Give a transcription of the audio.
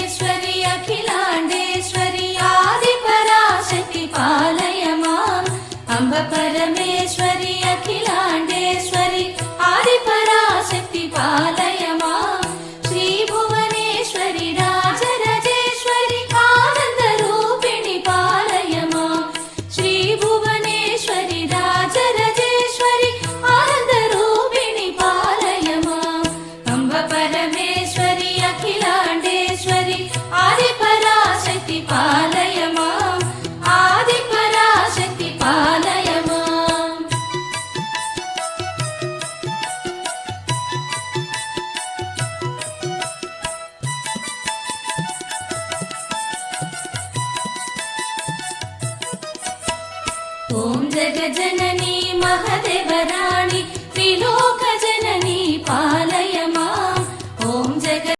परमेश्वरि अखिलाण्डेश्वरि आदिपराशक्ति पालय माम् अम्ब परमेश्वरि अखिलाण्डेश्वरि आदिपराशक्ति पालय माम् श्री भुवनेश्वरि राजराजेश्वरि आनन्दरूपिणि पालय माम् श्री भुवनेश्वरि राजराजेश्वरि आनन्दरूपिणि पालय माम् अम्ब परमेश्वरि अखिलाण्डेश्वरि आदिपराशक्ति पालय माम् आदिपराशक्ति पालय माम् ॐ जगज्जननी महदेवरा